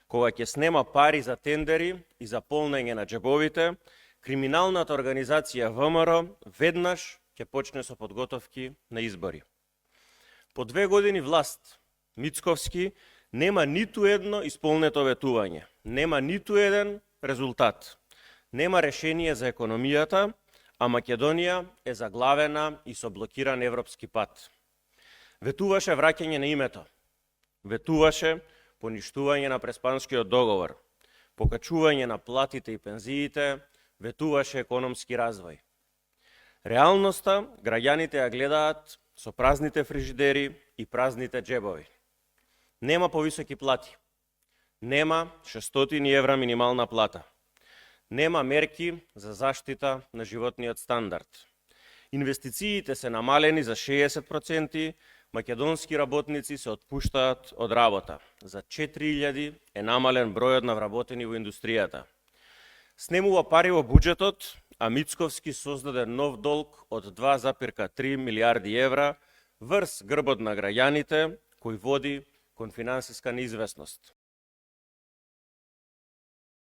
Кога ќе снема пари за тендери и за полнење на джебовите, криминалната организација ВМРО веднаш ќе почне со подготовки на избори. По 2 години власт, Мицковски нема ниту едно исполнето ветување, нема ниту еден резултат, нема решение за економијата, а Македонија е заглавена и со блокиран европски пат. Ветуваше враќање на името, ветуваше поништување на Преспанскиот договор, покачување на платите и пензиите, ветуваше економски развој. Реалноста граѓаните ја гледаат со празните фрижидери и празните джебови. Нема повисоки плати, нема 600 евра минимална плата, нема мерки за заштита на животниот стандард. Инвестициите се намалени за 60%, македонски работници се отпуштаат од работа. За 4000 е намален бројот на вработени во индустријата. Снемува пари во буџетот, а Мицковски создаде нов долг од 2,3 милиарди евра врз грбот на граѓаните, кој води кон финансиска неизвестност.